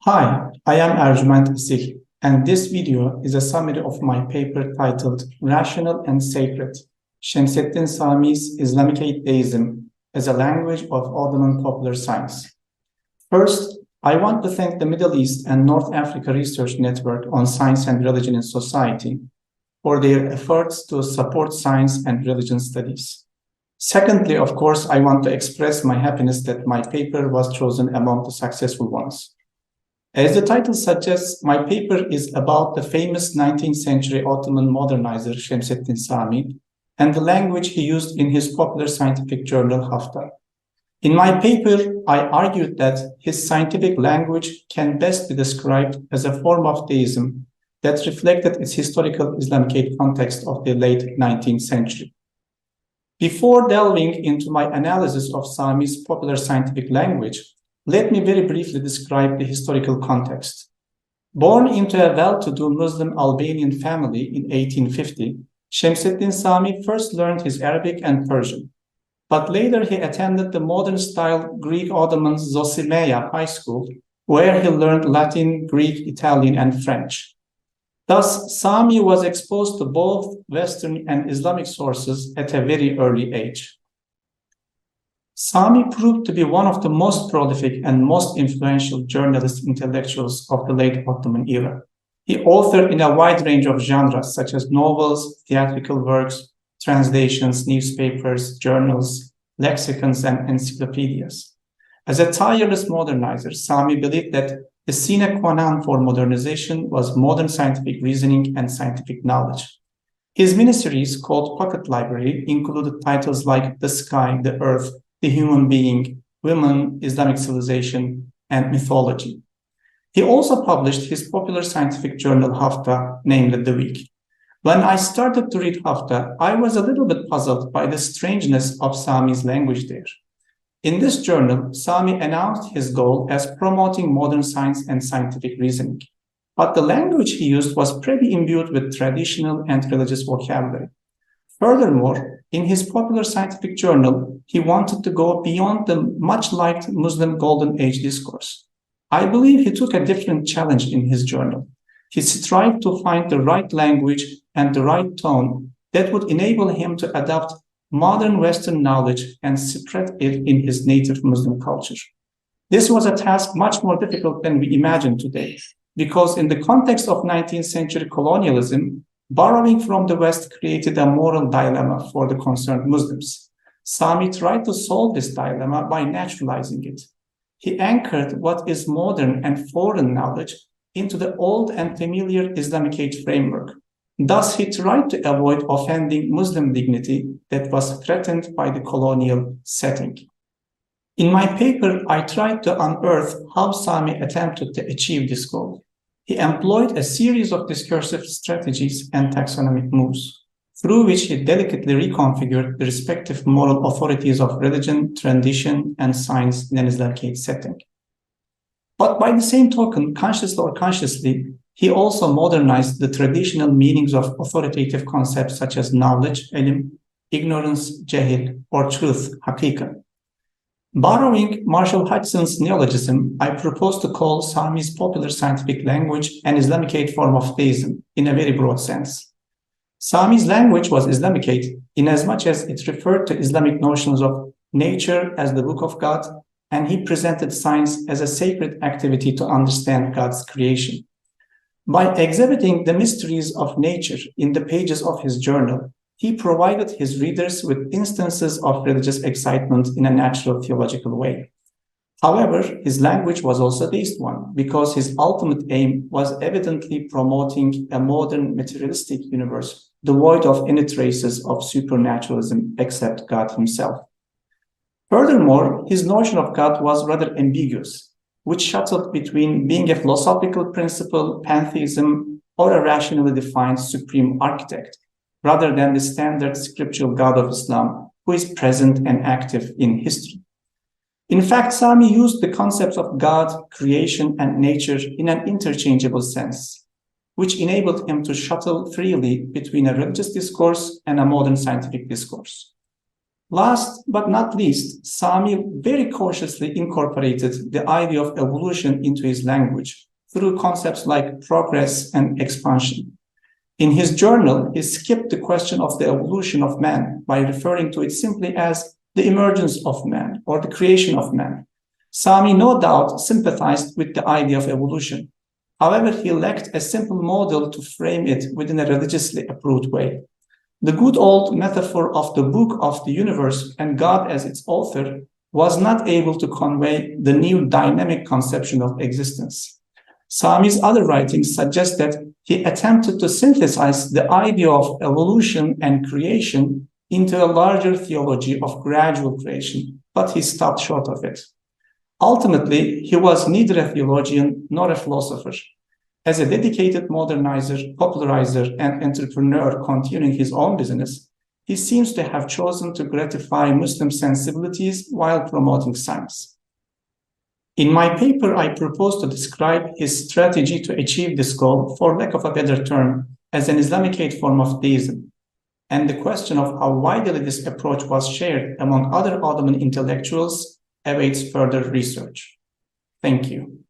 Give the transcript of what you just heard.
Hi, I am Ercument Asil, and this video is a summary of my paper titled Rational and Sacred, Şemseddin Sami's Islamicate Deism as a Language of Ottoman Popular Science. First, I want to thank the Middle East and North Africa Research Network on Science and Religion in Society for their efforts to support science and religion studies. Secondly, of course, I want to express my happiness that my paper was chosen among the successful ones. As the title suggests, my paper is about the famous 19th century Ottoman modernizer Şemseddin Sami and the language he used in his popular scientific journal Hafta. In my paper, I argued that his scientific language can best be described as a form of deism that reflected its historical Islamicate context of the late 19th century. Before delving into my analysis of Sami's popular scientific language, let me very briefly describe the historical context. Born into a well-to-do Muslim Albanian family in 1850, Şemseddin Sami first learned his Arabic and Persian, but later he attended the modern-style Greek-Ottoman Zosimeia High School, where he learned Latin, Greek, Italian, and French. Thus, Sami was exposed to both Western and Islamic sources at a very early age. Sami proved to be one of the most prolific and most influential journalist intellectuals of the late Ottoman era. He authored in a wide range of genres such as novels, theatrical works, translations, newspapers, journals, lexicons, and encyclopedias. As a tireless modernizer, Sami believed that the sine qua non for modernization was modern scientific reasoning and scientific knowledge. His miniseries, called Pocket Library, included titles like The Sky, the Earth, The Human Being, Women, Islamic Civilization, and Mythology. He also published his popular scientific journal Hafta, namely The Week. When I started to read Hafta, I was a little bit puzzled by the strangeness of Sami's language there. In this journal, Sami announced his goal as promoting modern science and scientific reasoning, but the language he used was pretty imbued with traditional and religious vocabulary. Furthermore, in his popular scientific journal, he wanted to go beyond the much-liked Muslim Golden Age discourse. I believe he took a different challenge in his journal. He strived to find the right language and the right tone that would enable him to adopt modern Western knowledge and spread it in his native Muslim culture. This was a task much more difficult than we imagine today, because in the context of 19th century colonialism, borrowing from the West created a moral dilemma for the concerned Muslims. Sami tried to solve this dilemma by naturalizing it. He anchored what is modern and foreign knowledge into the old and familiar Islamicate framework. Thus, he tried to avoid offending Muslim dignity that was threatened by the colonial setting. In my paper, I tried to unearth how Sami attempted to achieve this goal. He employed a series of discursive strategies and taxonomic moves, through which he delicately reconfigured the respective moral authorities of religion, tradition, and science in an Islamicate setting. But by the same token, consciously or consciously, he also modernized the traditional meanings of authoritative concepts such as knowledge, ilm, ignorance, jahil, or truth, haqiqa. Borrowing Marshall Hodgson's neologism, I propose to call Sami's popular scientific language an Islamicate form of deism in a very broad sense. Sami's language was Islamicate inasmuch as it referred to Islamic notions of nature as the book of God, and he presented science as a sacred activity to understand God's creation. By exhibiting the mysteries of nature in the pages of his journal, he provided his readers with instances of religious excitement in a natural theological way. However, his language was also a deist one, because his ultimate aim was evidently promoting a modern materialistic universe devoid of any traces of supernaturalism except God himself. Furthermore, his notion of God was rather ambiguous, which shuttled between being a philosophical principle, pantheism, or a rationally defined supreme architect, rather than the standard scriptural God of Islam, who is present and active in history. In fact, Sami used the concepts of God, creation, and nature in an interchangeable sense, which enabled him to shuttle freely between a religious discourse and a modern scientific discourse. Last but not least, Sami very cautiously incorporated the idea of evolution into his language through concepts like progress and expansion. In his journal, he skipped the question of the evolution of man by referring to it simply as the emergence of man or the creation of man. Sami no doubt sympathized with the idea of evolution. However, he lacked a simple model to frame it within a religiously approved way. The good old metaphor of the book of the universe and God as its author was not able to convey the new dynamic conception of existence. Sami's other writings suggest that he attempted to synthesize the idea of evolution and creation into a larger theology of gradual creation, but he stopped short of it. Ultimately, he was neither a theologian nor a philosopher. As a dedicated modernizer, popularizer, and entrepreneur continuing his own business, he seems to have chosen to gratify Muslim sensibilities while promoting science. In my paper, I propose to describe his strategy to achieve this goal, for lack of a better term, as an Islamicate form of deism, and the question of how widely this approach was shared among other Ottoman intellectuals awaits further research. Thank you.